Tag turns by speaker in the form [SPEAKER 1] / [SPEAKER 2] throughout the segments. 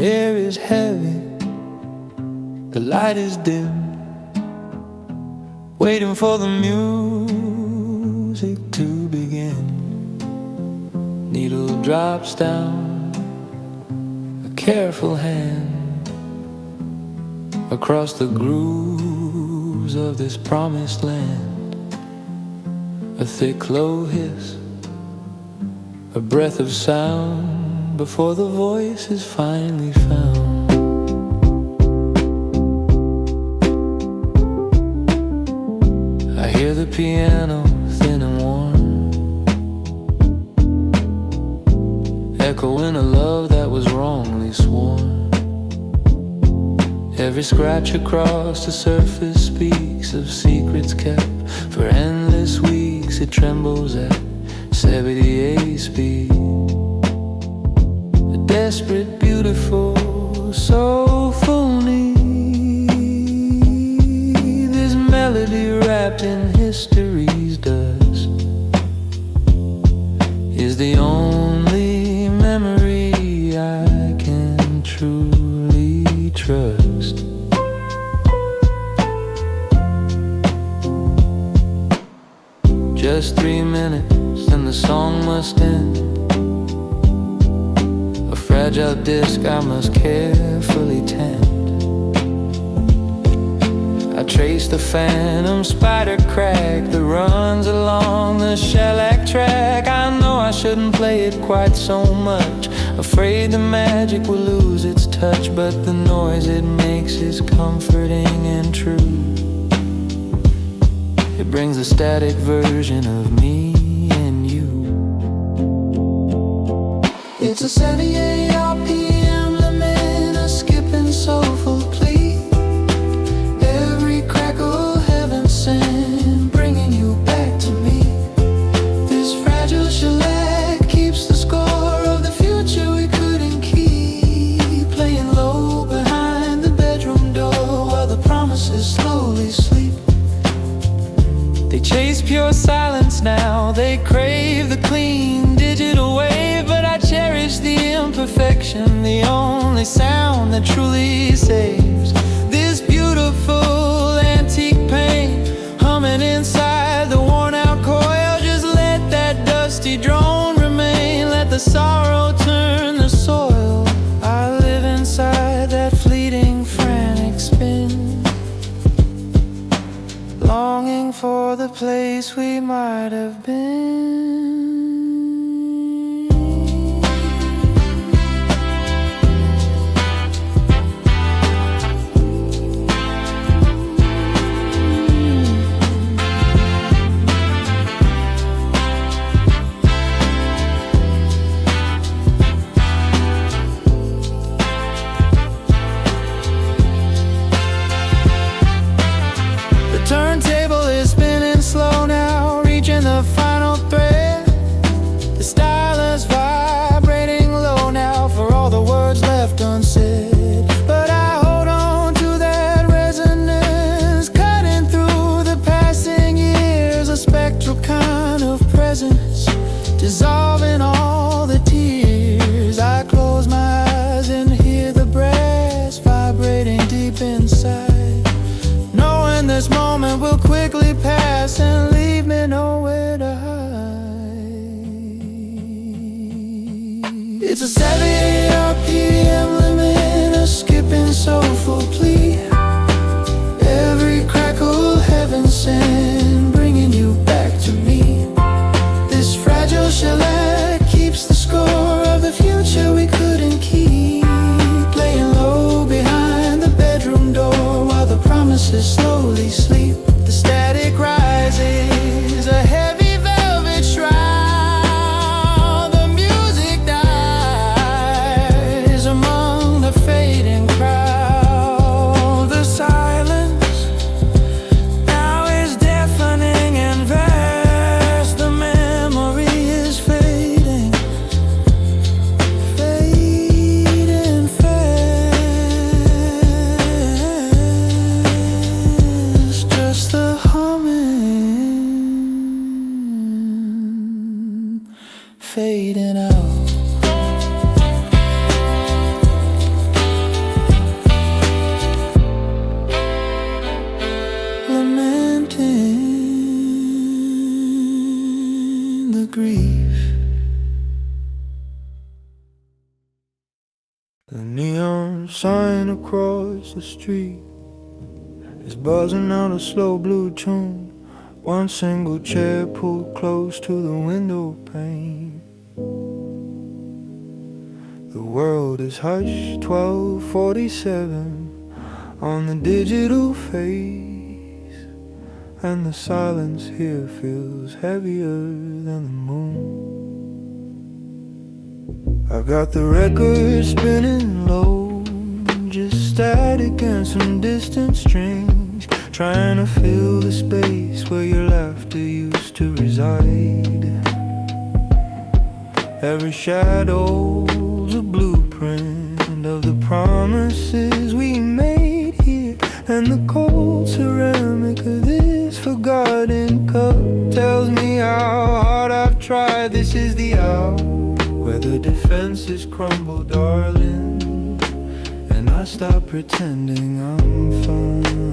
[SPEAKER 1] air is heavy, the light is dim, waiting for the music to begin. Needle drops down, a careful hand, across the grooves of this promised land. A thick low hiss, a breath of sound before the voice is finally found. I hear the piano thin and warm, echoing a love that was wrongly sworn. Every scratch across the surface speaks of secrets kept for endless weeks. It trembles at 78 speed. A desperate, beautiful, soulful need. This melody wrapped in history's dust is the only memory I can truly trust. Just 3 minutes and the song must end. A fragile disc I must carefully tend. I trace the phantom spider crack that runs along the shellac track. I know I shouldn't play it quite so much, afraid the magic will lose its touch, but the noise it makes is comforting and true. It brings a static version of me and you. It's a 78 RPM lament, a skipping soulful plea. Every crackle heaven sent, bringing you back to me. This fragile shellac keeps the score of the future we couldn't keep, playing low behind the bedroom door while the promises slowly sleep. They chase pure silence now, they crave the clean digital wave, but I cherish the imperfection, the only sound that truly saves. This beautiful antique pain humming inside the worn out coil, just let that dusty drone remain, let the sorrow turn the soil. I live inside that fleeting frantic spin, longing for the place we might have been. The turntable is spinning slow now, reaching the final thread. The stylus vibrating low now for all the words left unsaid. But I hold on to that resonance, cutting through the passing years, a spectral kind of presence, dissolving all the tears. I close my eyes and hear the brass vibrating deep inside, knowing this moment will quickly pass and leave me nowhere to hide. It's a 78 RPM limit, The neon sign across the street is buzzing out a slow blue tune. One single chair pulled close to the window pane. The world is hushed, 12:47 on the digital face, and the silence here feels heavier than the moon. I got the record spinning low, just static and some distant strings, trying to fill the space where your laughter used to reside. Every shadow's a blueprint of the promises we made here, and the cold ceramic of this forgotten cup tells me how hard I've tried. This is the hour where the defenses crumble, darling, and I stop pretending I'm fine.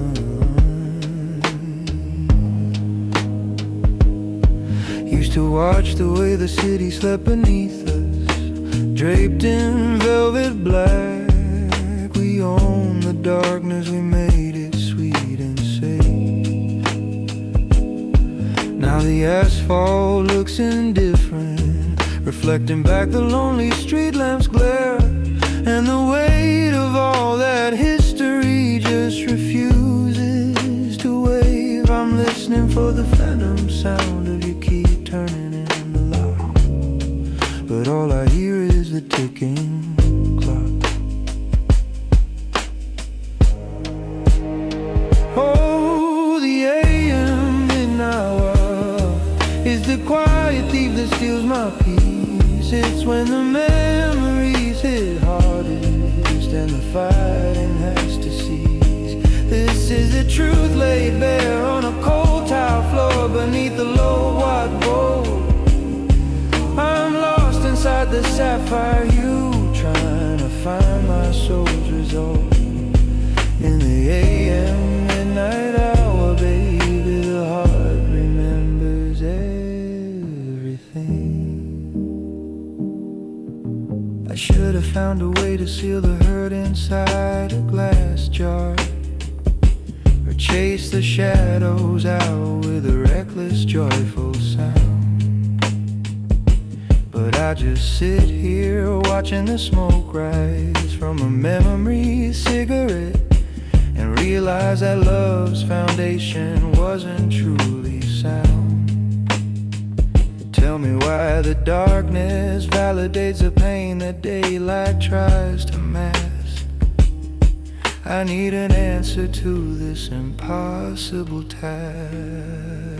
[SPEAKER 1] Used to watch the way the city slept beneath us, draped in velvet black. We own the darkness, we made it sweet and safe. Now the asphalt looks indifferent, reflecting back the lonely street lamps' glare, and the weight of all that history just refuses to wave. I'm listening for the phantom sound of your key turning in the lock, but all I hear is the ticking clock. Oh, the AM midnight hour is the quiet thief that steals my peace. It's when the memories hit hardest and the fighting has to cease. This is the truth laid bare on a cold tile floor beneath the low white bowl. I'm lost inside the sapphire hue, trying to find my soul's resolve. In the AM midnight hour, baby, the heart remembers everything. I should have found a way to seal the hurt inside a glass jar, or chase the shadows out with a reckless, joyful sound. But I just sit here watching the smoke rise from a memory cigarette, and realize that love's foundation wasn't truly sound. Tell me why the darkness validates the pain that daylight tries to mask. I need an answer to this impossible task.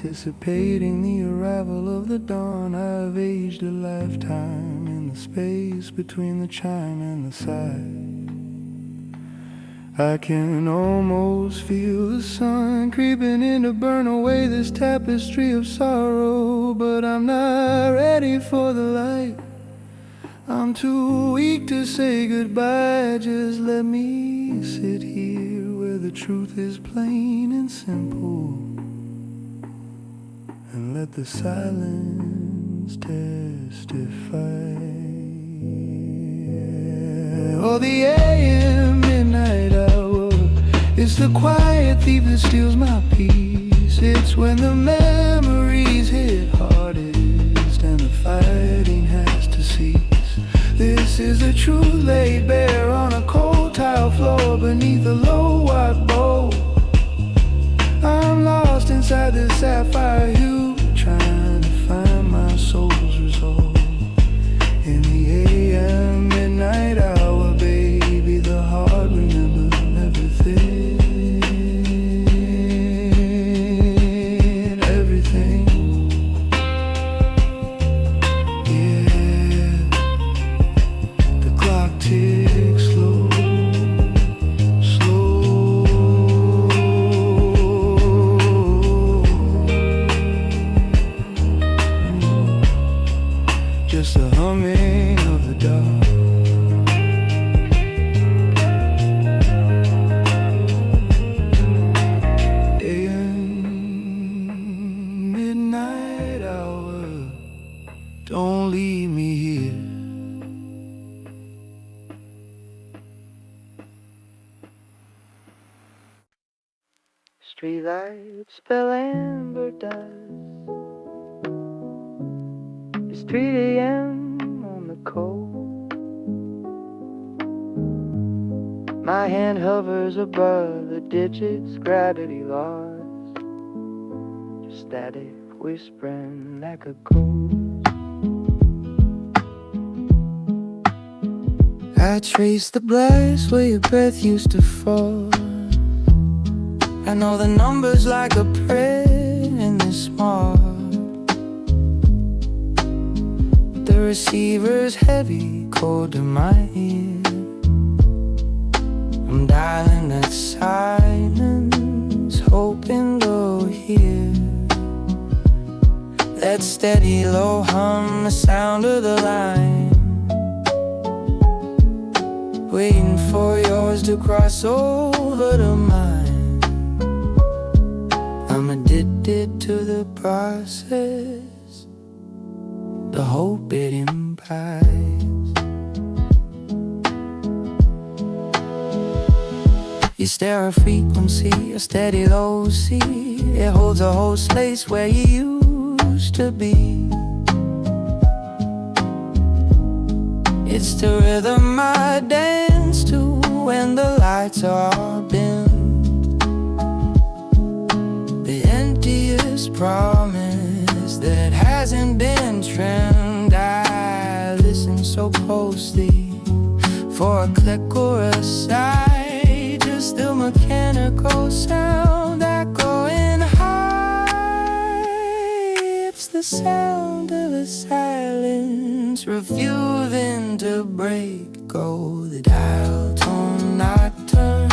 [SPEAKER 1] Anticipating the arrival of the dawn, I've aged a lifetime in the space between the chime and the sigh. I can almost feel the sun creeping in to burn away this tapestry of sorrow, but I'm not ready for the light. I'm too weak to say goodbye. Just let me sit here where the truth is plain and simple, and let the silence testify. Oh, the AM midnight hour, it's the quiet thief that steals my peace. It's when the memories hit hardest and the fighting has to cease. This is the truth laid bare on a cold tile floor beneath a low white bowl. I'm lost inside the sapphire hue, trying to find my soul's resolve. In the AM midnight hour, baby, the heart remembers everything. Everything. Yeah.
[SPEAKER 2] Streetlights spell amber dust. It's 3 a.m. on the coast. My hand hovers above the digits, gravity lost. Just static whispering like a ghost. I trace the blast where your breath used to fall. I know the numbers like a prayer in this small. The receiver's heavy, cold to my ear. I'm dialing that silence, hoping they'll hear that steady low hum, the sound of the line. Waiting for yours to cross over to mine. I'm addicted to the process, the hope it implies. You stare at frequency, a steady low C. It holds a whole space where you used to be. It's the rhythm I dance to when the lights are all dim. The emptiest promise that hasn't been trimmed. I listen so closely for a click or a sigh. Just the mechanical sound echoing high. It's the sound of a silence refusing to break. Go the dial tone nocturne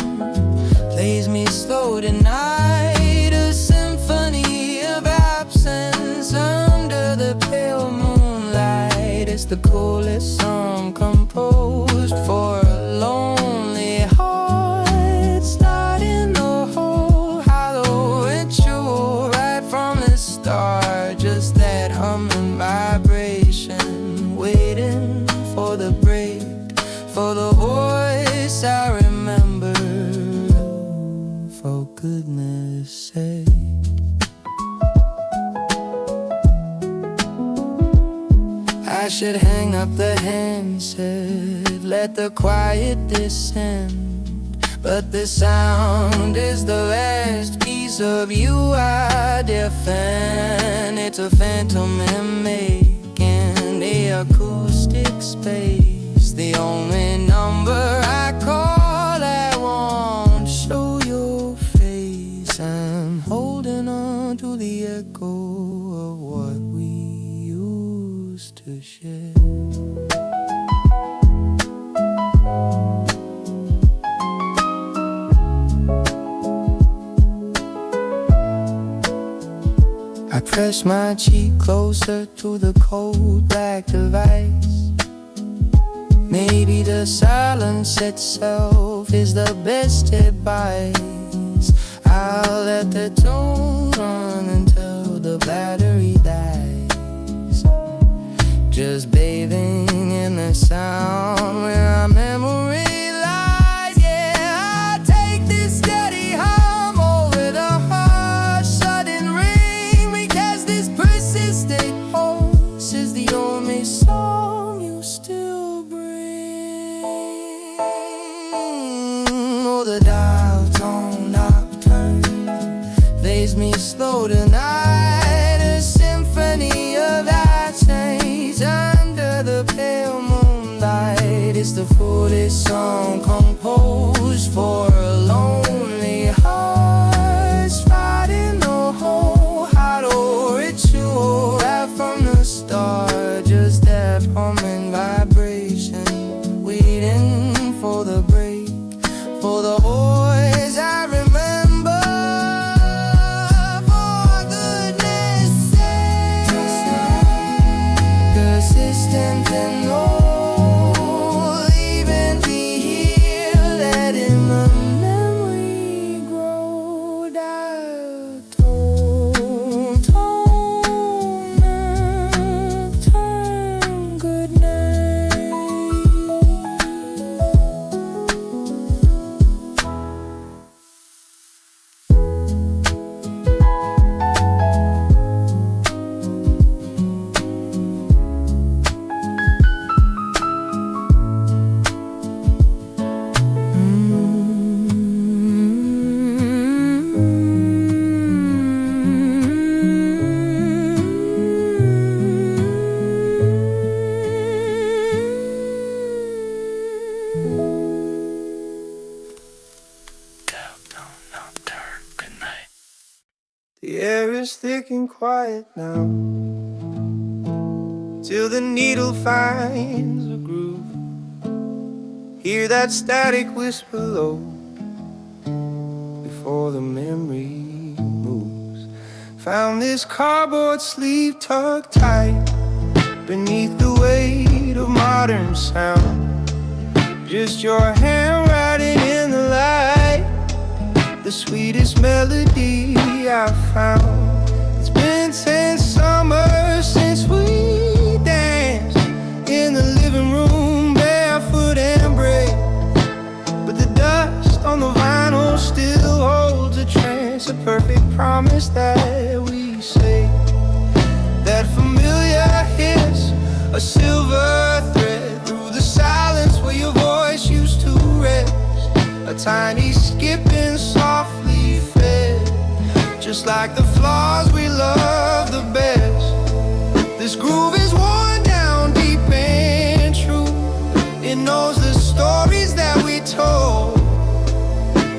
[SPEAKER 2] plays me slow tonight. A symphony of absence under the pale moonlight. It's the coolest song composed for a lonely heart. Starting the whole hollow ritual right from the start. Just that humming vibration, waiting for the break, for the voice I remember, for goodness sake. I should hang up the handset, let the quiet descend. But the sound is the last piece of you I defend. It's a phantom in making the acoustic space. The only number I call, I won't show your face. I'm holding on to the echo of what we used to share. I press my cheek closer to the cold black device. Maybe the silence itself is the best advice. I'll let the tune run until the battery dies. Just bathing in the sound where our memory lies. Yeah, I take this steady hum over the harsh sudden ring, because this persistent pulse is the only song you still bring. Oh, the dial tone nocturne plays me slow tonight. A symphony of accents under the pale moonlight. It's the foolish song composed for a lonely heart. Fighting the whole hollow ritual right from the start. Just that humming vibration, waiting for the break, for the voice I remember, for goodness sake. Persistent and old, even be here, letting the is thick and quiet now, till the needle finds a groove. Hear that static whisper low before the memory moves. Found this cardboard sleeve tucked tight beneath the weight of modern sound. Just your handwriting in the light, the sweetest melody I found. It's been 10 summers since we danced in the living room, barefoot and brave. But the dust on the vinyl still holds a trance, a perfect promise that we say. That familiar hiss, a silver thread through the silence where your voice used to rest. A tiny skipping softly fed, just like the flaws we love the best. This groove is worn down deep and true. It knows the stories that we told.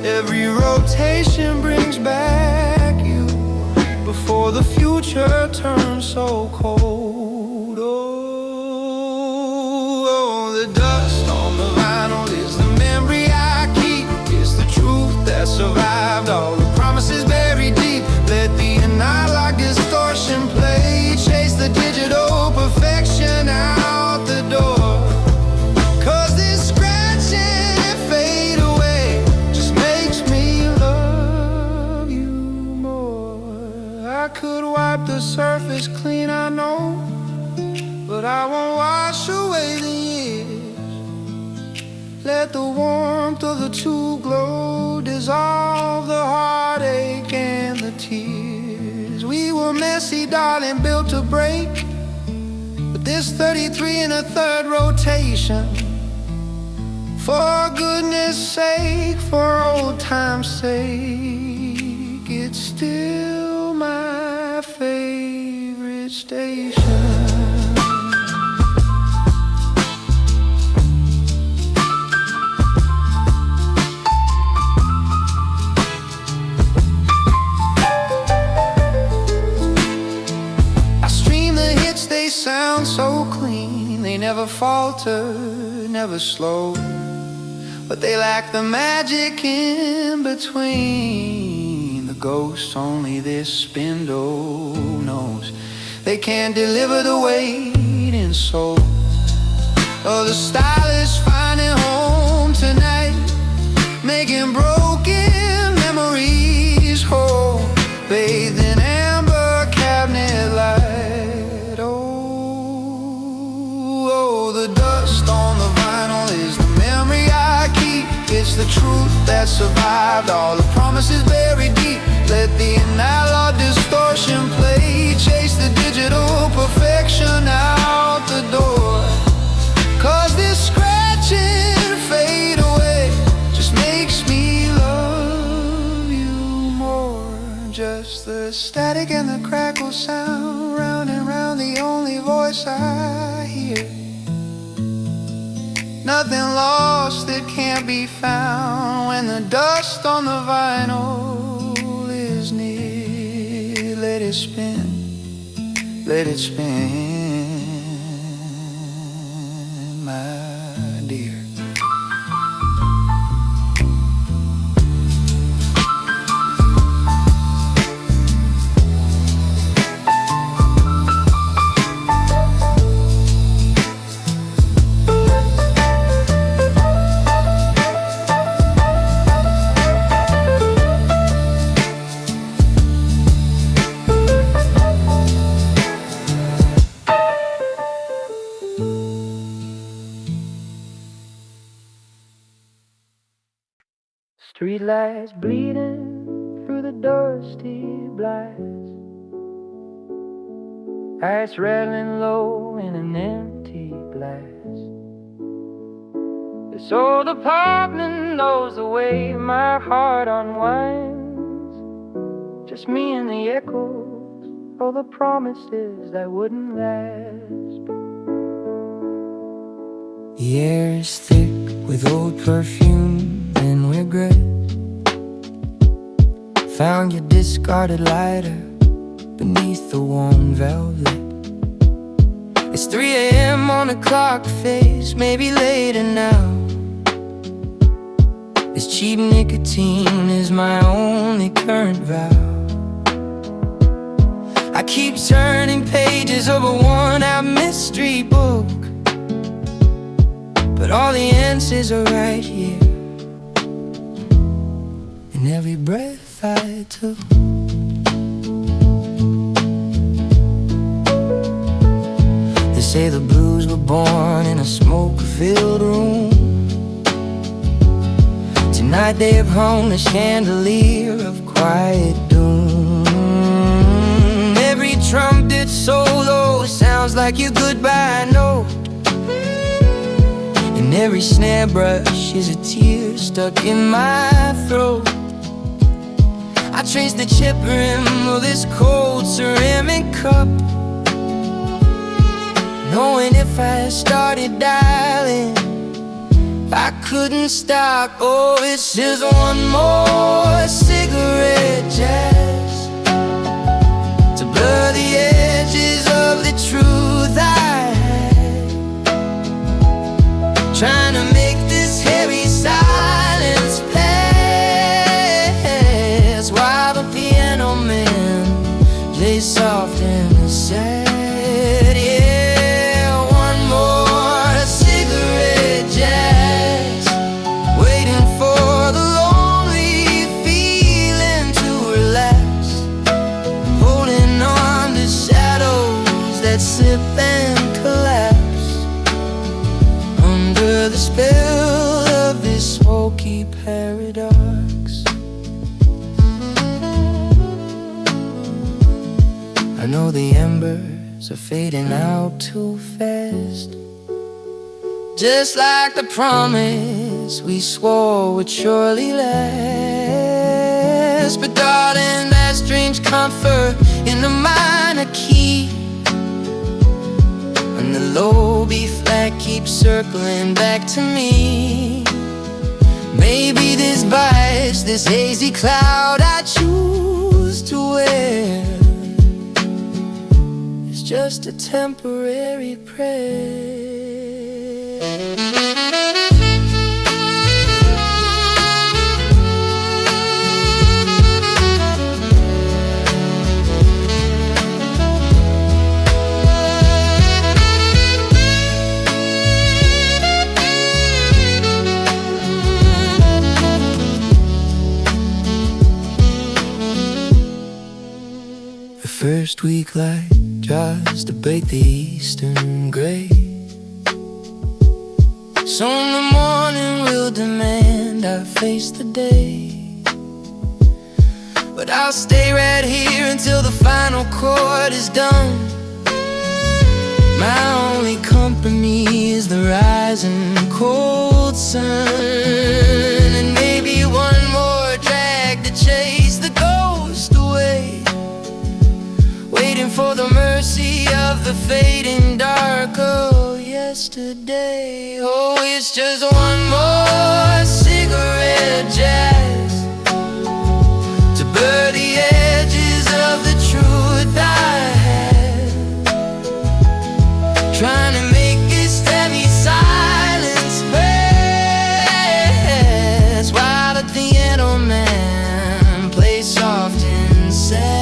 [SPEAKER 2] Every rotation brings back you before the future turns so cold. Oh, the dust on the vinyl is the memory I keep. It's the truth that survived all the promises buried deep. Let the analog distortion play, chase the digital perfection out the door. Cause this scratching fade away just makes me love you more. I could wipe the surface clean, I know, but I won't wash away the years. Let the warmth of the two glow dissolve the heartache and the tears. We were messy, darling, built to break, but this 33 in a third rotation. For goodness sake, for old time's sake, it's still my favorite station. They sound so clean, they never falter, never slow, but they lack the magic in between. The ghost only this spindle knows. They can't deliver the weight in soul. Oh, the stylist finding home tonight, making broken memories whole, bathed in amber cabinet light. The dust on the vinyl is the memory I keep. It's the truth that survived all the promises buried deep. Let the analog distortion play, chase the digital perfection out the door. Cause this scratching fade away just makes me love you more. Just the static and the crackle sound, round and round, the only voice I hear. Nothing lost that can't be found when the dust on the vinyl is near. Let it spin, let it spin, my dear. Streetlights bleeding through the dusty blast, ice rattling low in an empty glass. This old apartment knows the way my heart unwinds. Just me and the echoes of the promises that wouldn't last. The air is thick with old perfume and regret. Found your discarded lighter beneath the warm velvet. It's 3 a.m. on the clock face, maybe later now. This cheap nicotine is my only current vow. I keep turning pages of a worn-out mystery book, but all the answers are right here in every breath I took. They say the blues were born in a smoke-filled room. Tonight they have hung the chandelier of quiet doom. Every trumpet solo sounds like your goodbye note, and every snare brush is a tear stuck in my throat. I trace the chip rim of this cold ceramic cup, knowing if I started dialing, I couldn't stop. Oh, it's just one more cigarette, Jazz, to blur the edges of the truth I had, trying to make this heavy silence pass, while the piano man plays soft and sad. Yeah, one more cigarette, Jazz, waiting for the lonely feeling to relax, holding on to shadows that slip and collapse under the spell of this smoky paradox. I know the embers are fading out too fast, just like the promise we swore would surely last. But darling, that strange comfort in the minor key, and the low B flat keeps circling back to me. Maybe this vice, this hazy cloud I choose to wear, is just a temporary prayer. First week light tries to bake the eastern gray, so in the morning we'll demand I face the day. But I'll stay right here until the final chord is done. My only company is the rising cold sun, and maybe one more drag to chase the ghost away, waiting for the mercy of the fading dark of yesterday. Oh, it's just one more cigarette, Jazz, to blur the edges of the truth I had, trying to make this heavy silence pass, while the piano man plays soft and sad.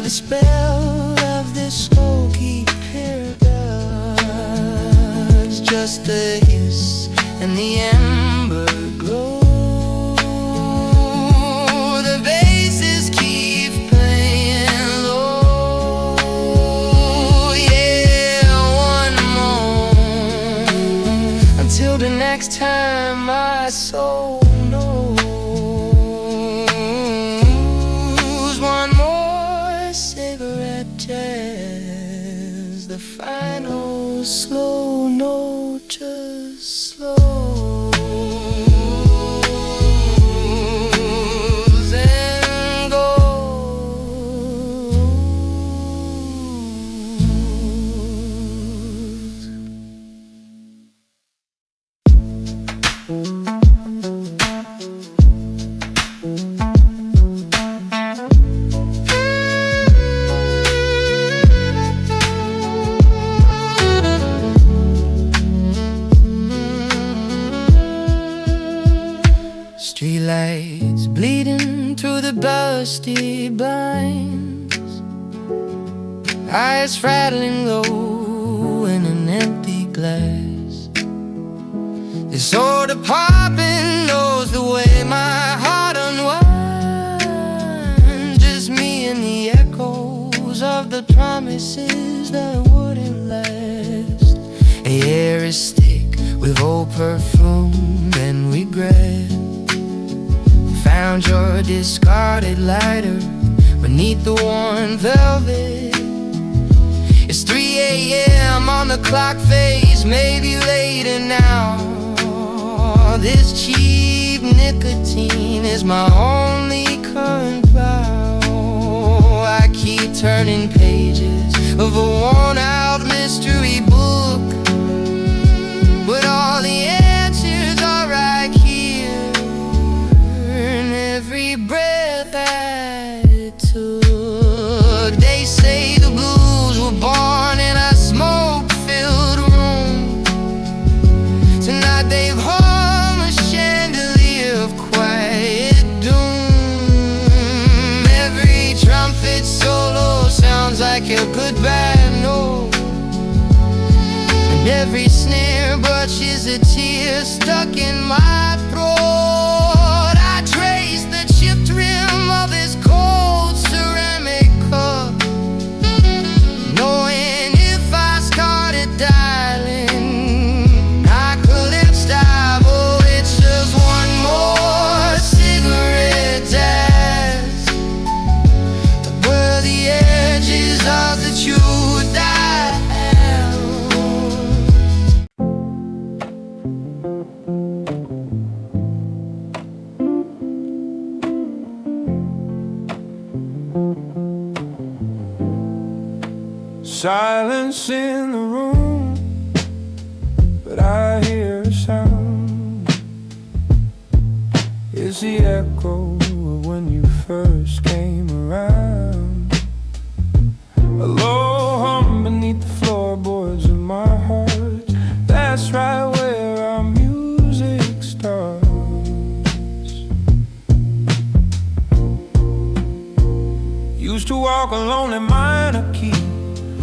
[SPEAKER 2] The spell of this smoky paradox, just the hiss and the ember glow. The basses keep playing low. Yeah, one more until the next time my soul knows. One more cigarette, Jazz, the final slow note, just slow. dusty blinds, eyes rattling low in an empty glass. This old apartment knows the way my heart unwinds. Just me and the echoes of the promises that wouldn't last. The air is thick with old perfume and regret. Found your discarded lighter beneath the worn velvet. It's 3 a.m. on the clock face, maybe later now. This cheap nicotine is my only current vow. I keep turning pages of a worn-out mystery book, but all the answers are right here in every breath I took. They say the blues were born in a smoke-filled room. Tonight they've hung a chandelier of quiet doom. Every trumpet solo sounds like a goodbye note, and every snare brushes a tear stuck in my throat. I trace the chipped rim of this cold ceramic cup, knowing if I started dialing, I couldn't stop. Oh, it's just one more cigarette dance to blur the edges of the truth I am.
[SPEAKER 1] Silence in the room, but I hear a sound. It's the echo of when you first came around. A low hum beneath the floorboards of my heart. That's right where our music starts. Used to walk alone in minor key,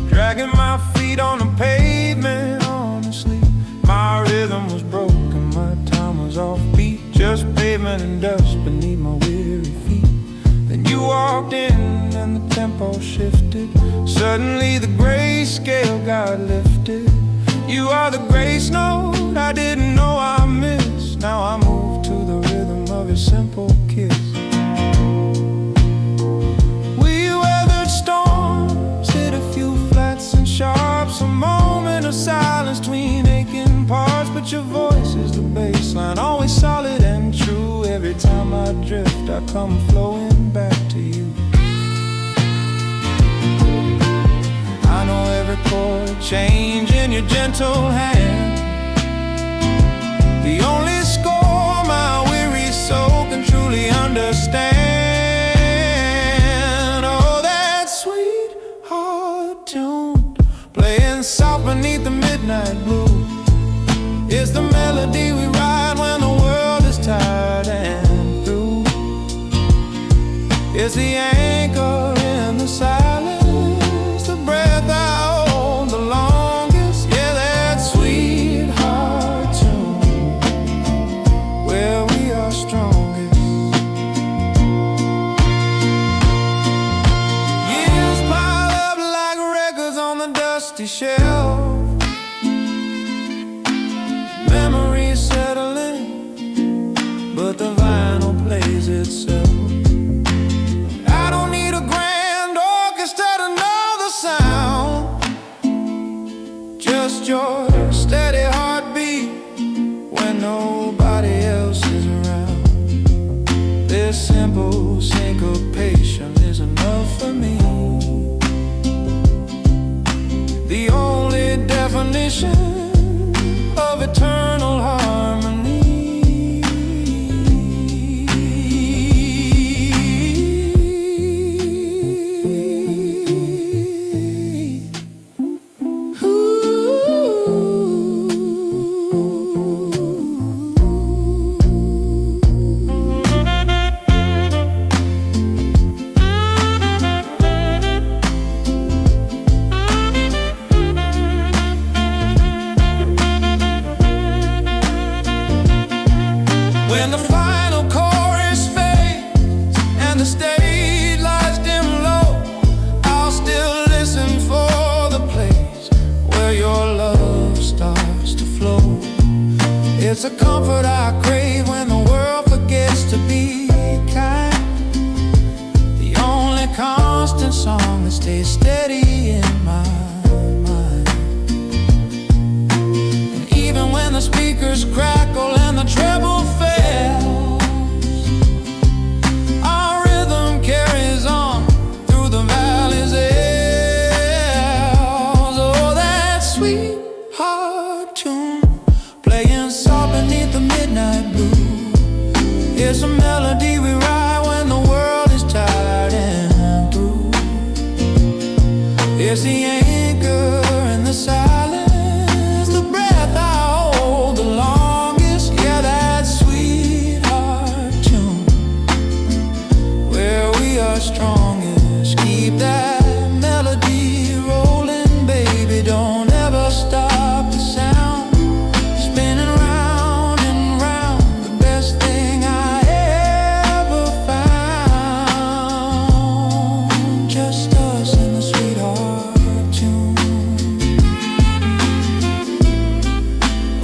[SPEAKER 1] dragging my feet on the pavement, honestly. My rhythm was broken, my time was offbeat. Just pavement and dust beneath my weary feet. Then you walked in and the tempo shifted. Suddenly the grayscale got lifted. You are the grace note I didn't know I missed. Now I move to the rhythm of your simple kiss. We weathered storms, hit a few flats and sharps, a moment of silence between aching parts. But your voice is the baseline, always solid and true. Every time I drift, I come flowing back to you. I know every chord change in your gentle hand, the only score my weary soul can truly understand. Oh, that sweetheart tune playing soft beneath the midnight blue is the melody we ride when the world is tired and through. It's the anchor in the silence, the breath I hold the longest. Yeah, that sweetheart tune where we are strongest. Years pile up like records on the dusty shelf. Memories settling, but the vinyl plays itself. I don't need a grand orchestra to know the sound, just your steady heartbeat when nobody else is around. This simple syncopation is enough for me, the only definition of eternal harmony. It's a comfort I crave when the world forgets to be kind. The only constant song that stays steady in my mind. And even when the speakers crackle and the treble fails, our rhythm carries on through the valley's hills. Oh, that sweetheart tune playing soft beneath the midnight blue. It's a melody we ride when the world is tired and through. It's the anchor in the silence, the breath I hold the longest. Yeah, that sweetheart tune where we are strongest. Keep that melody rolling, baby, don't ever stop the sound. Spinning round and round, the best thing I ever found. Just us and the sweetheart tune.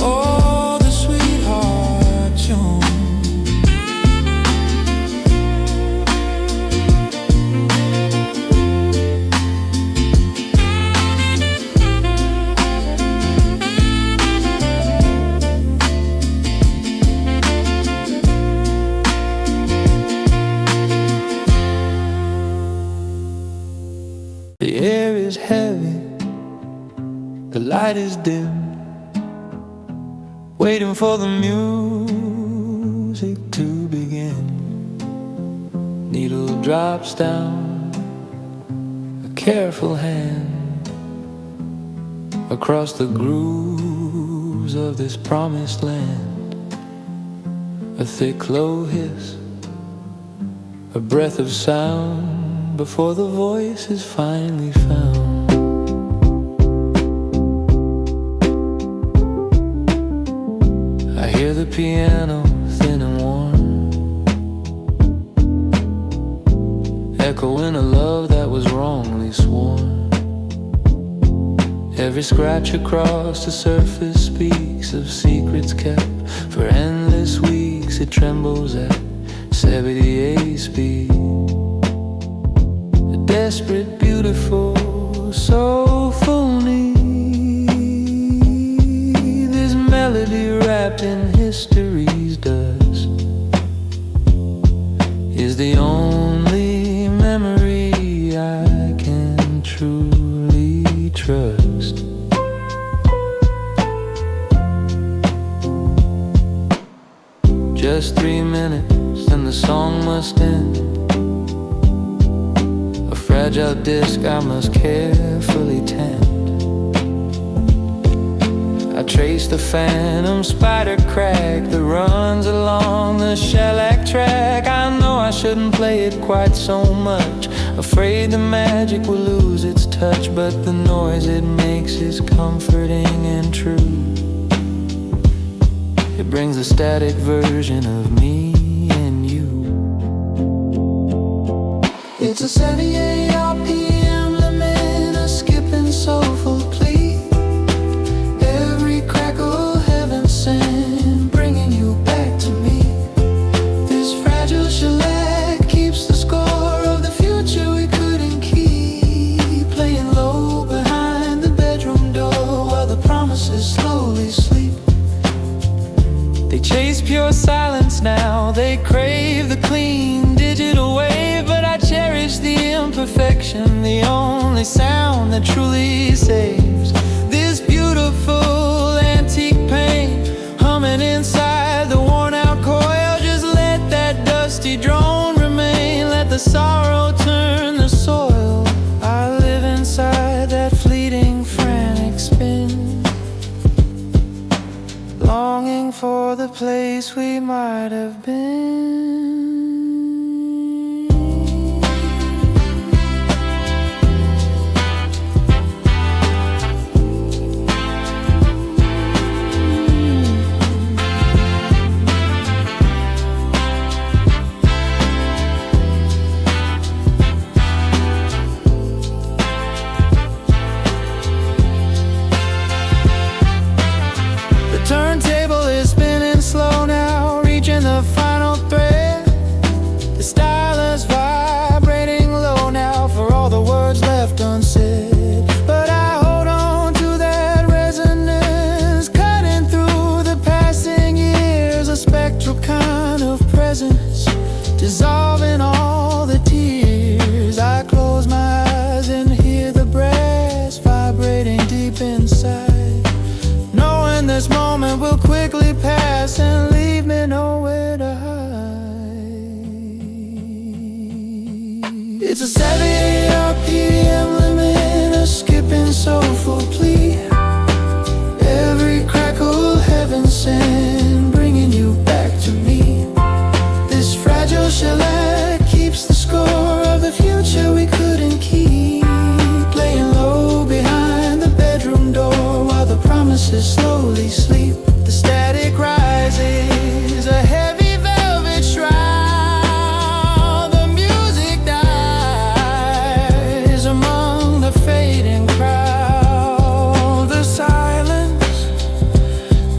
[SPEAKER 1] Oh, the sweetheart tune.
[SPEAKER 2] The air is heavy, the light is dim, waiting for the music to begin. Needle drops down, a careful hand across the grooves of this promised land. A thick low hiss, a breath of sound before the voice is finally found. I hear the piano thin and warm, echoing a love that was wrongly sworn. Every scratch across the surface speaks of secrets kept for endless weeks. It trembles at 78 speed. Desperate, beautiful, soulful need. This melody wrapped in history's dust is the only memory I can truly trust. Just 3 minutes and the song must end. Fragile disc I must carefully tend. I trace the phantom spider crack that runs along the shellac track. I know I shouldn't play it quite so much, afraid the magic will lose its touch, but the noise it makes is comforting and true. It brings a static version of me and you.
[SPEAKER 1] It's a 78 RPM lament, a skipping soulful plea. Every crackle heaven sent, bringing you back to me. This fragile shellac keeps the score of the future we couldn't keep. Playing low behind the bedroom door while the promises slowly sleep.
[SPEAKER 2] They chase pure silence now, they crave the clean digital wave, but I cherish the imperfection, the only sound that truly saves. This beautiful antique pain humming inside the worn out coil. Just let that dusty drone remain, let the sorrow turn the soil. I live inside that fleeting frantic spin, longing for the place we might have been.
[SPEAKER 1] Turntable is spinning inside, knowing this moment will quickly pass and leave me nowhere to hide. It's a 78 RPM limit, a skipping soulful plea. Every crackle heaven sent, bringing you back to me. This fragile shellac keeps the score of the future we couldn't keep. Laying low behind the bedroom door while the promises slowly sleep. The static rises, a heavy velvet shroud. The music dies among the fading crowd. The silence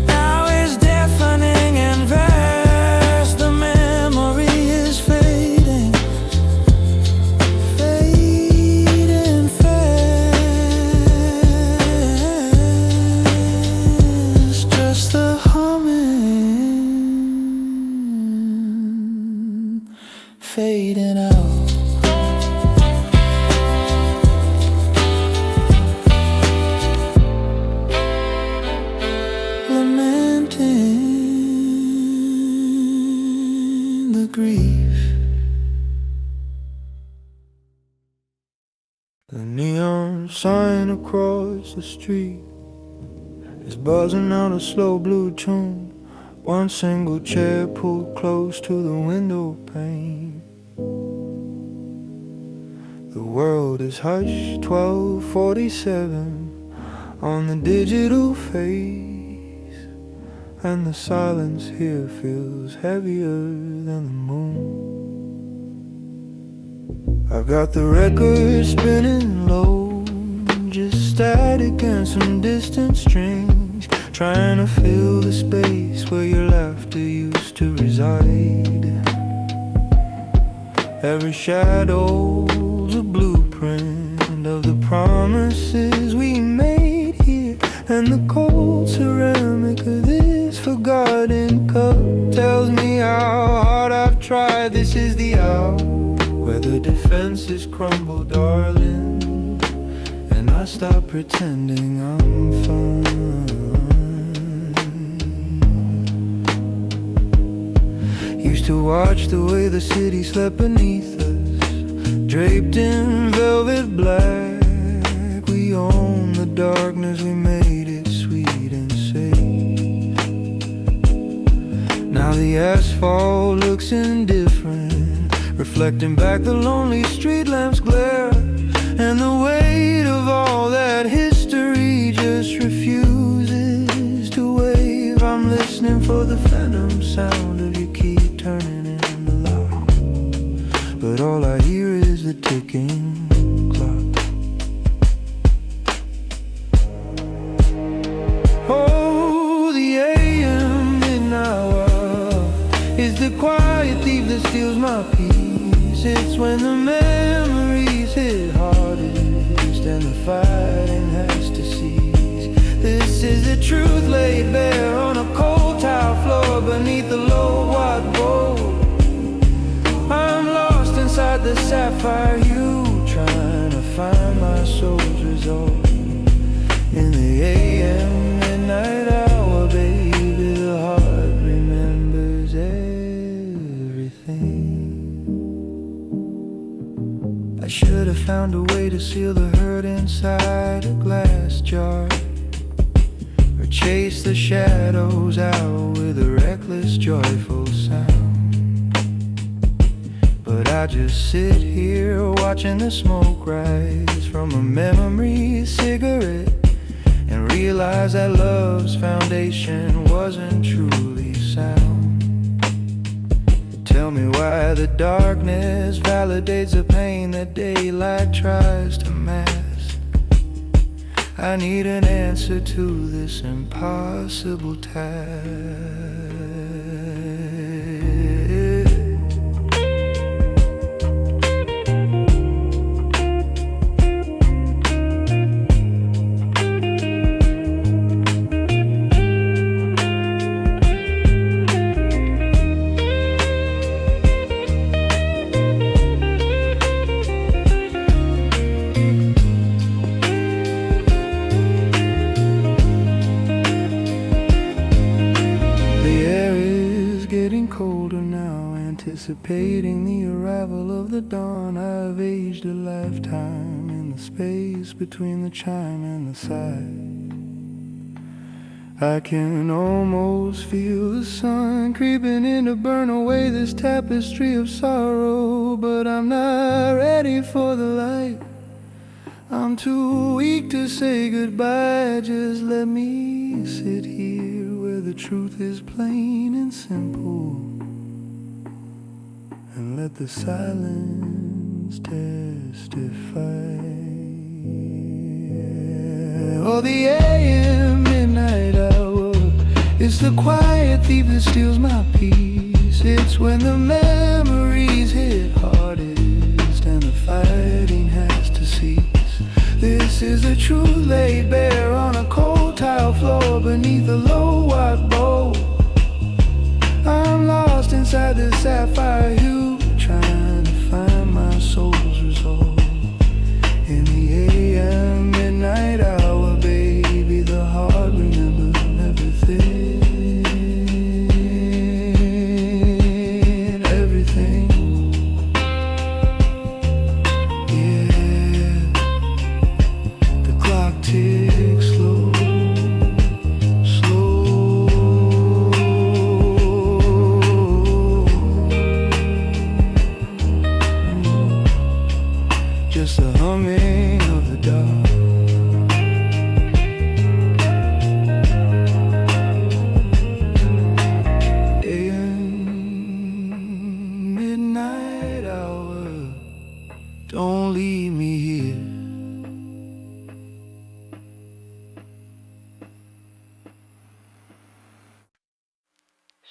[SPEAKER 1] now is deafening and vast. The memory is fading, fading fast. Just the humming fading out. Lamenting the grief. The neon sign across the street is buzzing out a slow blue tune. One single chair pulled close to the window pane. The world is hushed, 12:47 on the digital face, and the silence here feels heavier than the moon. I've got the record spinning low, just static and some distant strings, trying to fill the space where your laughter used to reside. Every shadow's a blueprint of the promises we made here, and the cold ceramic of this forgotten cup tells me how hard I've tried. This is the hour where the defenses crumble, darling, and I stop pretending I'm fine. Used to watch the way the city slept beneath us, draped in velvet black. We own the darkness, we made it sweet and safe. Now the asphalt looks indifferent, reflecting back the lonely street lamps' glare, and the weight of all that history just refuses to wave. I'm listening for the phantom sound of your key turning in the lock, but all I hear is the ticking clock. Oh, the AM midnight hour is the quiet thief that steals my peace. It's when the memories hit hardest and the fighting has to cease. This is the truth laid bare on a cold tile floor beneath the low white bowl. I'm lost inside the sapphire hue, trying to find my soul's resolve. In the AM midnight hour, baby, the heart remembers everything. I should have found a way to seal the hurt inside a glass jar, or chase the shadows out with a reckless, joyful sound. But I just sit here watching the smoke rise from a memory cigarette, and realize that love's foundation wasn't truly sound. Tell me why the darkness validates the pain that daylight tries to mask. I need an answer to this impossible task.
[SPEAKER 2] anticipating the arrival of the dawn. I've aged a lifetime in the space between the chime and the sigh. I can almost feel the sun creeping in to burn away this tapestry of sorrow, but I'm not ready for the light. I'm too weak to say goodbye. Just let me sit here where the truth is plain and simple, and let the silence testify. Oh, the AM midnight hour, it's the quiet thief that steals my peace. It's when the memories hit hardest and the fighting has to cease. This is the truth laid bare on a cold tile floor beneath a low white bowl. I'm lost inside the sapphire hue, trying to find my soul's resolve. In the AM midnight hour, baby, the heart remembers everything. Everything. Yeah. The clock ticks slow, slow. Just the humming of the dark. Midnight hour, don't leave me here.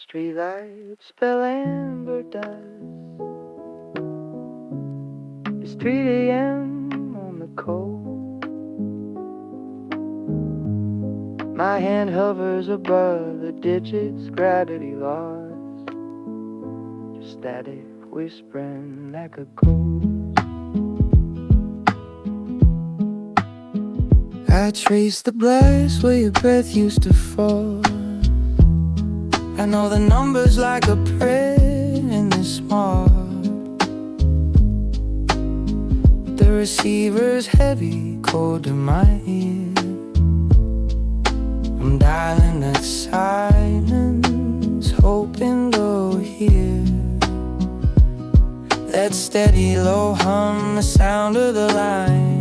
[SPEAKER 2] Streetlights spell amber dust. It's 3 a.m. on the coast. My hand hovers above the digits, gravity lost. Just static whispering like a ghost. I trace the blast where your breath used to fall. I know the numbers like a prayer in this small. The receiver's heavy, cold to my ear. I'm dialing that silence, hoping they'll hear that steady low hum, the sound of the line.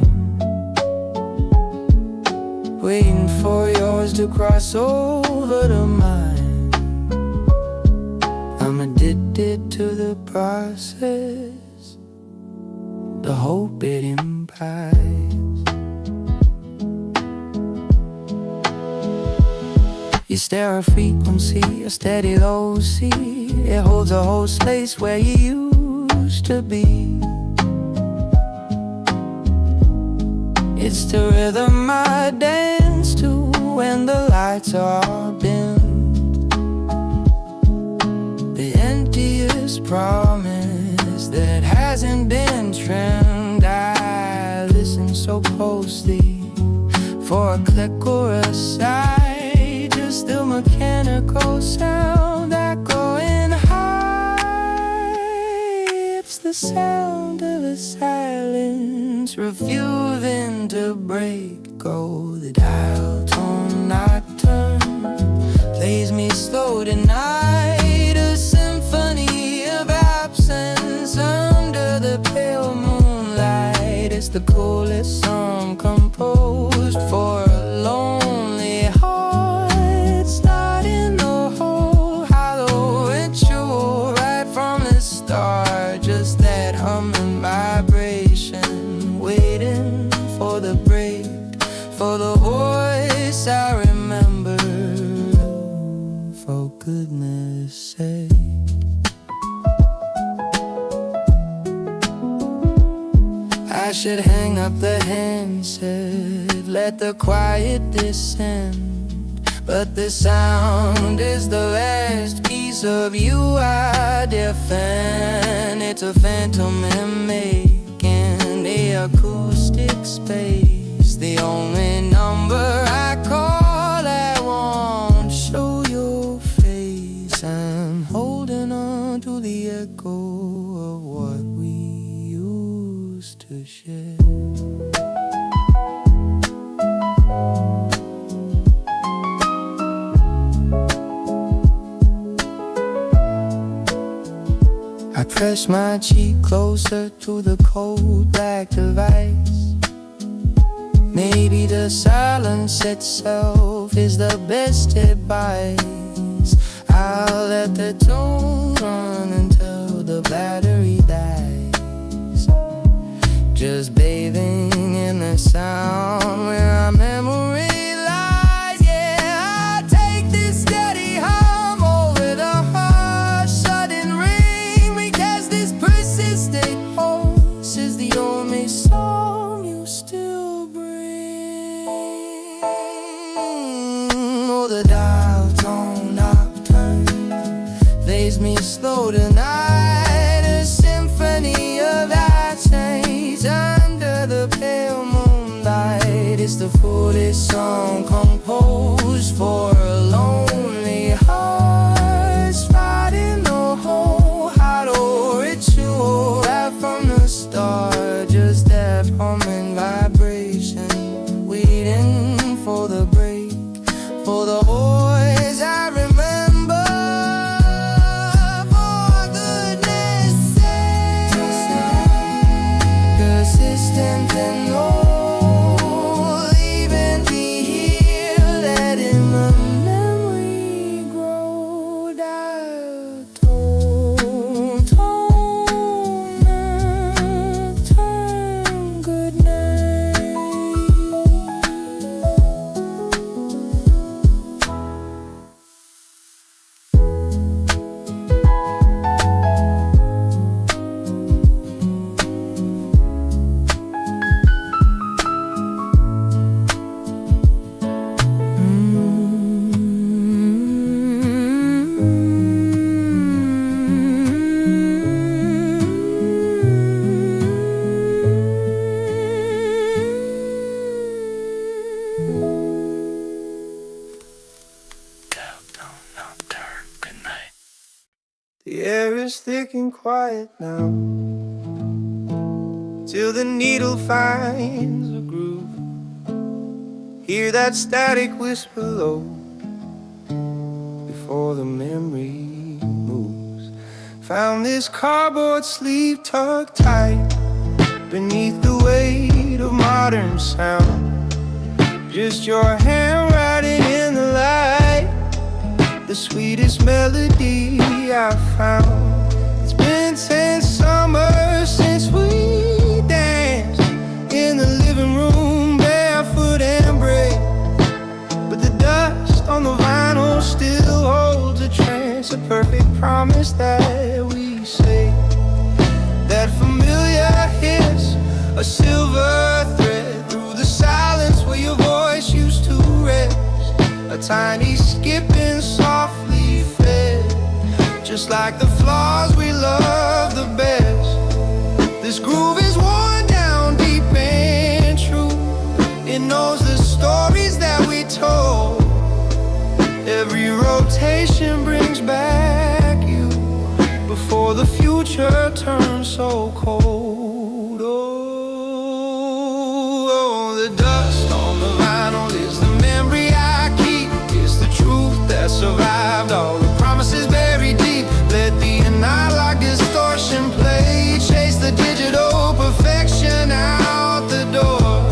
[SPEAKER 2] Waiting for yours to cross over to mine. I'm addicted to the process, the hope it implies. You stare at frequency, a steady low C. It holds a whole space where you used to be. It's the rhythm I dance to when the lights are all dim. The emptiest promise that hasn't been trimmed. I listen so closely for a click or a sigh, just the mechanical sound echoing high. It's the sound of a silence refusing to break. Go the dial tone nocturne plays me slow tonight, a symphony of absence under the pale moonlight. It's the coolest song composed for a lonely heart, starting the whole hollow ritual right from the start. Just that humming vibration, waiting for the break, for the voice I remember, for goodness sake. I should hang up the handset, let the quiet descend, but the sound is the last piece of you I defend. It's a phantom in making the acoustic space, the only number I call that won't show your face. I'm holding on to the echo press my cheek closer to the cold black device. Maybe the silence itself is the best advice. I'll let the tune run until the battery dies, just bathing in the sound where our memory lies. Yeah, I'll take this steady hum over the harsh sudden ring, because this persistent pulse is the only song you still bring. Oh, the dial tone nocturne lays me slow tonight, a symphony of accents under the pale moonlight. It's the foolish song composed for a lonely heart, riding the whole hot old ritual right from the start. Just that humming vibration, waiting for the break, for the voice I remember. For goodness sake, persistent and old, even be here, letting the memory grow. Dial tone, tone, nocturne, good night. The air is thick and quiet now, till the needle finds a groove. Hear that static whisper low before the memory moves. Found this cardboard sleeve tucked tight beneath the weight of modern sound. Just your handwriting in the light, the sweetest melody I found. It's been 10 summers since we danced in the living room, barefoot and brave. But the dust on the vinyl still holds a trance, a perfect promise that we say. That familiar hiss, a silver thread through the silence where your voice used to rest. A tiny skipping softly fed, just like the flaws we love the best. This groove is worn down deep and true. It knows the stories that we told. Every rotation brings back you before the future turns so cold. Oh, the dust on the vinyl is the memory I keep. It's the truth that survived all the promises buried deep. Let the analog distortion play, chase the digital perfection out the door.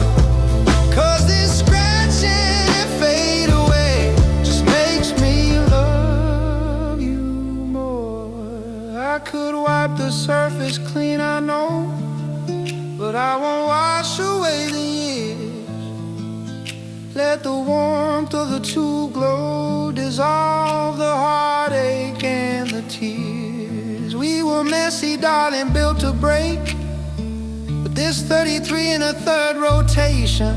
[SPEAKER 2] Cause this scratch and fade away just makes me love you more. I could wipe the surface clean, I know, but I won't wash away the years. Let the warmth of the two glow dissolve the heartache and the tears. We were messy, darling, built to break, but this 33 in a third rotation.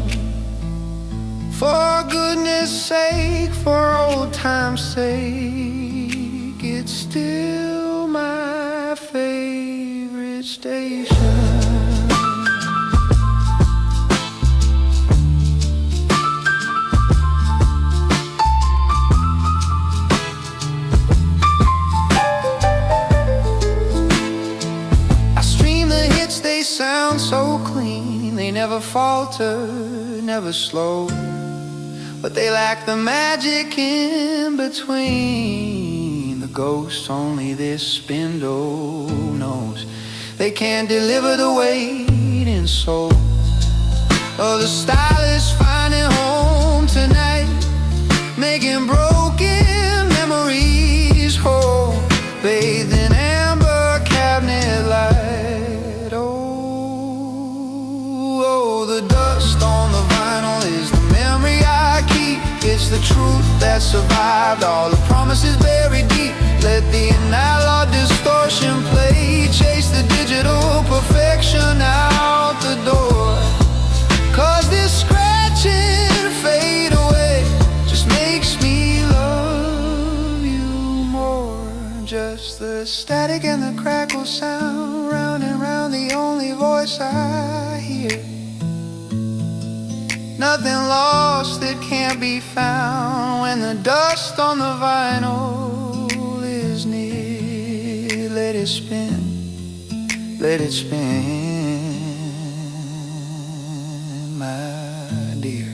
[SPEAKER 2] For goodness sake, for old time's sake, it's still my favorite station. They sound so clean, they never falter, never slow, but they lack the magic in between. The ghosts only this spindle knows. They can't deliver the weight and soul of the stylist finding home tonight, making broken memories whole, bathed in amber cabinet light. Oh, the dust on the vinyl is the memory I keep. It's the truth that survived all the promises buried deep. Let the analog distortion play, chase the digital perfection out the door. Cause this scratching fade away just makes me love you more. Just the static and the crackle sound, round and round, the only voice I hear. Nothing lost that can't be found when the dust on the vinyl is near. Let it spin, let it spin, my dear.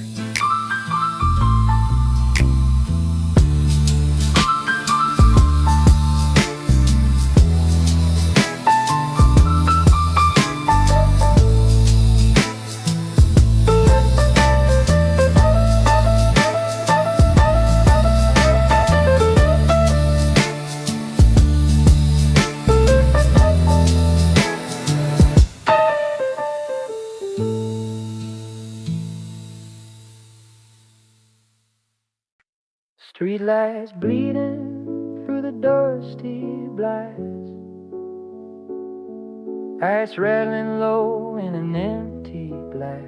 [SPEAKER 2] Street lights bleeding through the dusty blast, ice rattling low in an empty glass.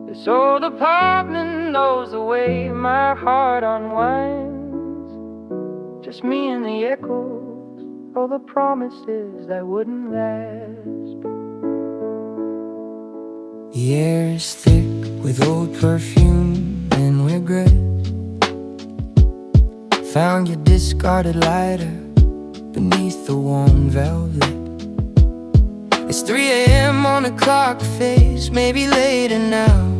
[SPEAKER 2] This old apartment knows the way my heart unwinds. Just me and the echoes of the promises that wouldn't last. The air is thick with old perfume and regret. Found your discarded lighter beneath the warm velvet. It's 3 a.m. on the clock face, maybe later now.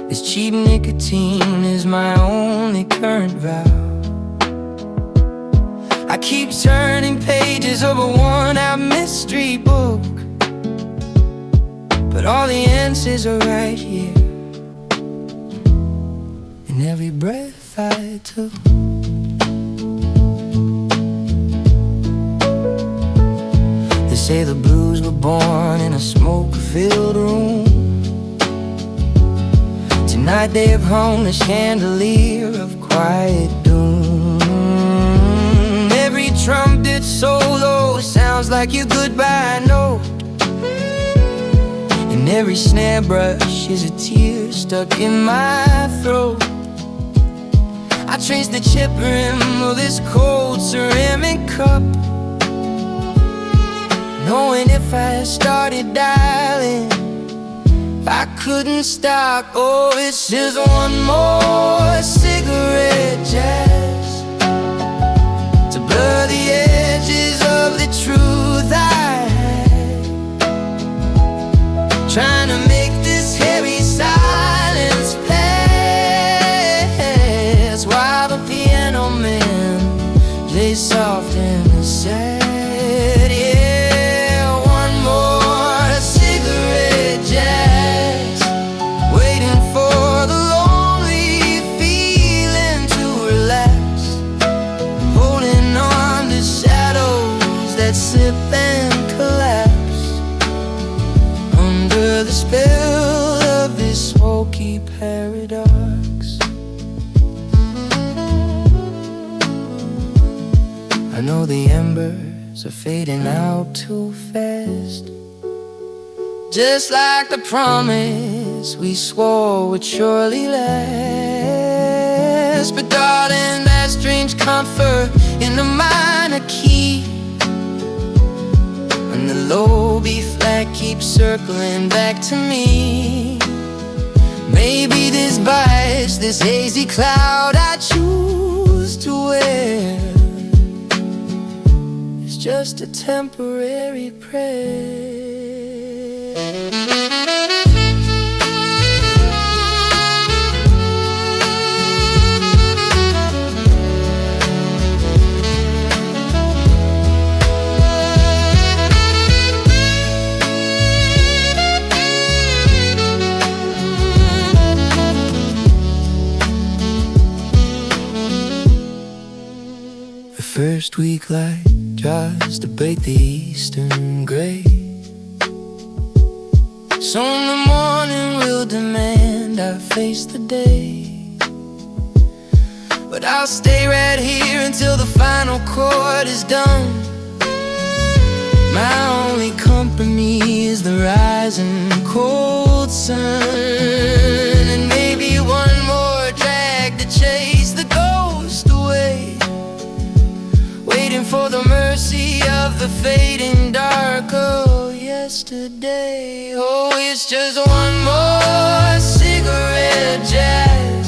[SPEAKER 2] This cheap nicotine is my only current vow. I keep turning pages of a worn-out mystery book, but all the answers are right here in every breath I took. They say the blues were born in a smoke-filled room. Tonight they have hung the chandelier of quiet doom. Every trumpet solo sounds like your goodbye note, and every snare brush is a tear stuck in my throat. I trace the chip rim of this cold ceramic cup, knowing if I started dialing, I couldn't stop. Oh, it's just one more cigarette, Jazz, to blur the edges of the truth I had, trying to make this heavy silence pass, while the piano man plays soft and sad. Yeah, one more cigarette, Jazz, waiting for the lonely feeling to relax, holding on to shadows that slip and collapse under the spell of this smoky paradox. I know the embers are fading out too fast, just like the promise we swore would surely last. But darling, that strange comfort in the minor key and the low B flat keeps circling back to me. Maybe this bias, this hazy cloud I choose to wear, it's just a temporary prayer. first weak light tries to break the eastern gray. So in the morning we'll demand I face the day, but I'll stay right here until the final chord is done. My only company is the rising cold sun, and maybe one more drag to chase the ghost away, waiting for the mercy of the fading dark. Oh, yesterday. Oh, it's just one more cigarette jazz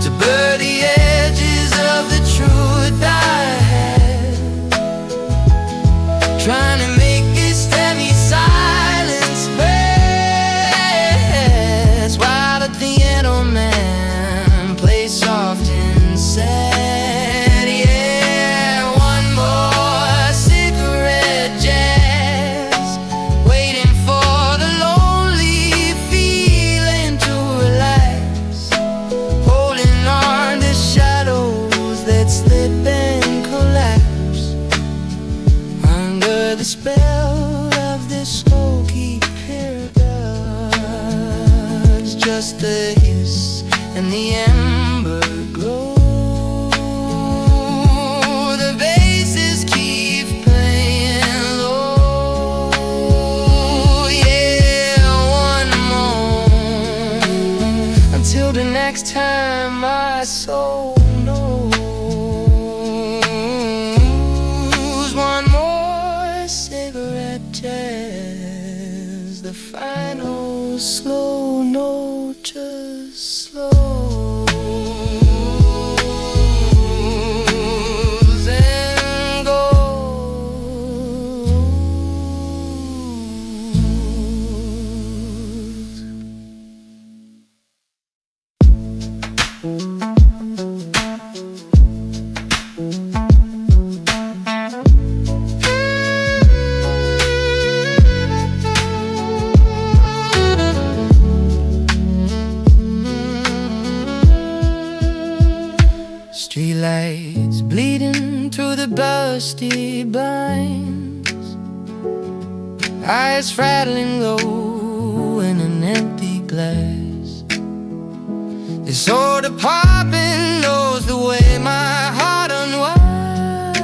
[SPEAKER 2] to blur the edges of the truth I had, trying to make this semi-silence pass while the piano man plays soft and sad. Yeah, one more cigarette jazz, waiting for the lonely feeling to relax, holding on to shadows that slip and collapse under the spell of this smoky paradise. Just the hiss and the ember glow. The basses keep playing low. Yeah, one more until the next time my soul knows. One more cigarette jazz, the final slow note just slows and goes. Streetlights bleeding through the busty blinds, eyes rattling low in an empty glass. This old apartment knows the way my heart unwinds.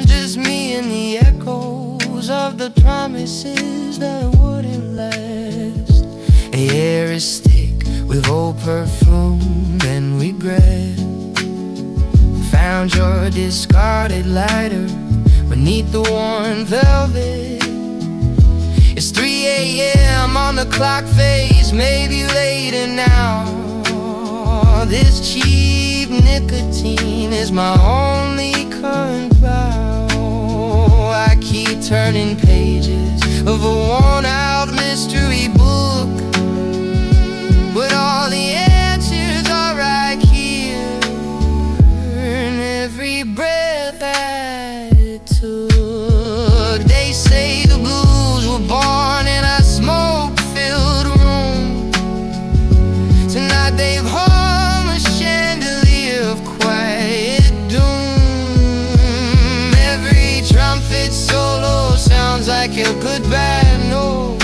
[SPEAKER 2] Just me and the echoes of the promises that wouldn't last. The air is thick with old perfume and regret. Found your discarded lighter beneath the worn velvet. It's 3 a.m. on the clock face, maybe later now. This cheap nicotine is my only current vow. I keep turning pages of a worn-out mystery book, but all the answers are right here in every breath I took. They say the blues were born in a smoke-filled room. Tonight they've hung a chandelier of quiet doom. Every trumpet solo sounds like a goodbye note,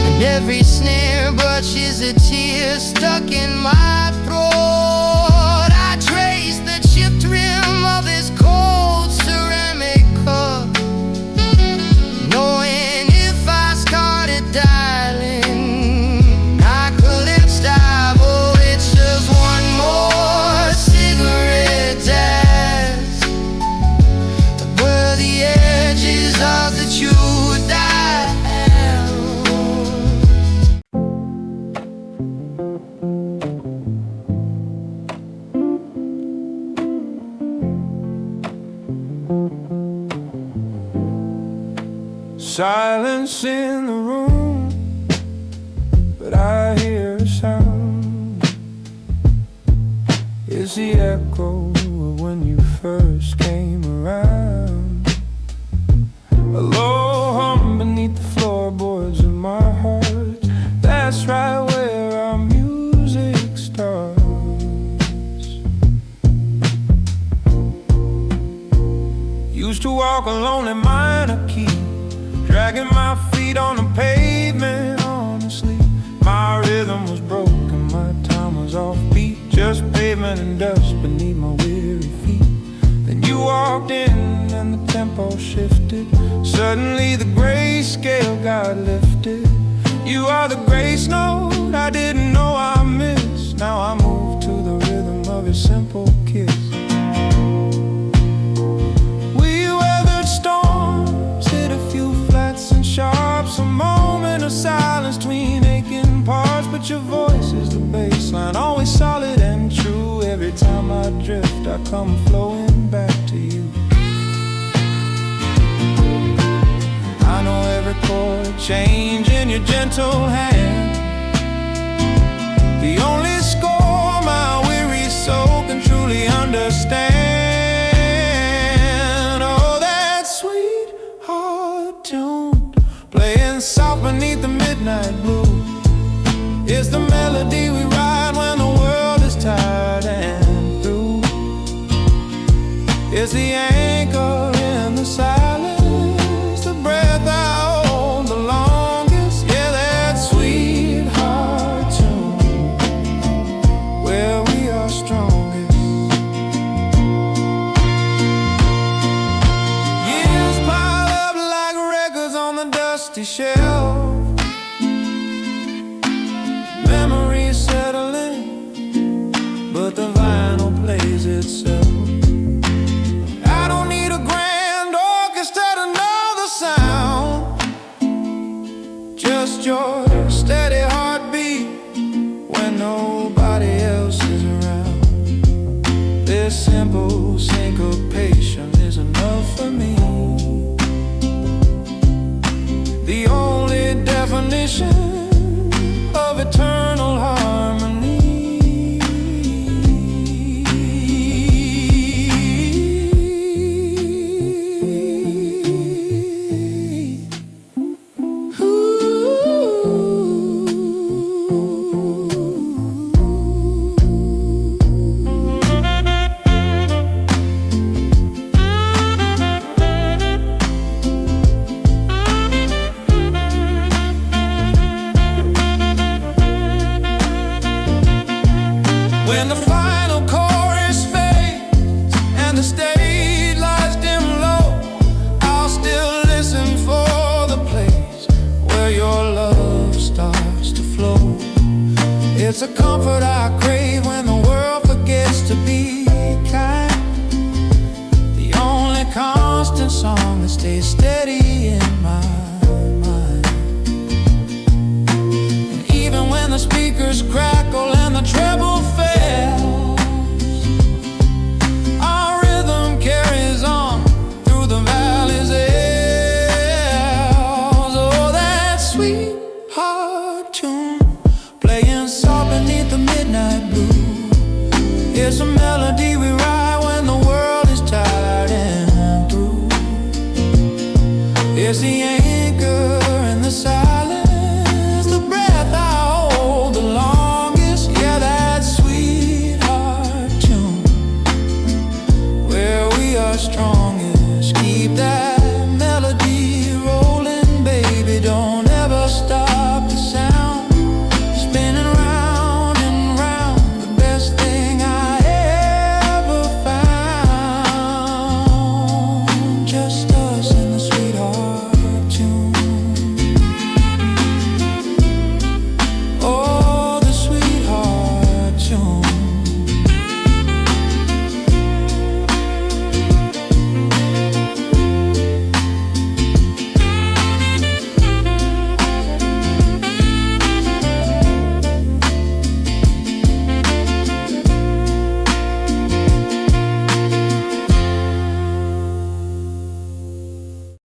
[SPEAKER 2] and every snare brushes a tear stuck in my throat. I trace the chipped rim of this cold ceramic cup, knowing if I started dialing, I couldn't stop. Oh, it's just one more cigarette jazz to blur the edges of the truth I am.
[SPEAKER 3] Silence in the room, but I hear a sound. It's the echo of when you first came around. A low hum beneath the floorboards of my heart. That's right where our music starts. previous note I didn't know I missed. Now I move to the rhythm of your simple kiss. We weathered storms, hit a few flats and sharps, a moment of silence between aching parts. But your voice is the baseline, always solid and true. Every time I drift, I come flowing back to you. I know every chord change in your gentle hand, the only score my weary soul can truly understand. Oh, that sweetheart tune playing soft beneath the midnight blue is the melody we ride when the world is tired and through. It's the anchor in the silence, the breath I hold the longest. Yeah, that sweetheart tune where we are strongest. Years pile up like records on the dusty shelf. Memories settling, but the vinyl plays itself. I don't need a grand orchestra to know the sound, just your steady heartbeat when nobody else is around. This simple syncopation is enough for me, the only definition of eternal harmony. When the final chorus fades and the stage lies dim low, I'll still listen for the place where your love starts to flow. It's a comfort I crave when the world forgets to be kind, the only constant song that stays steady in my mind. And even when the speakers cry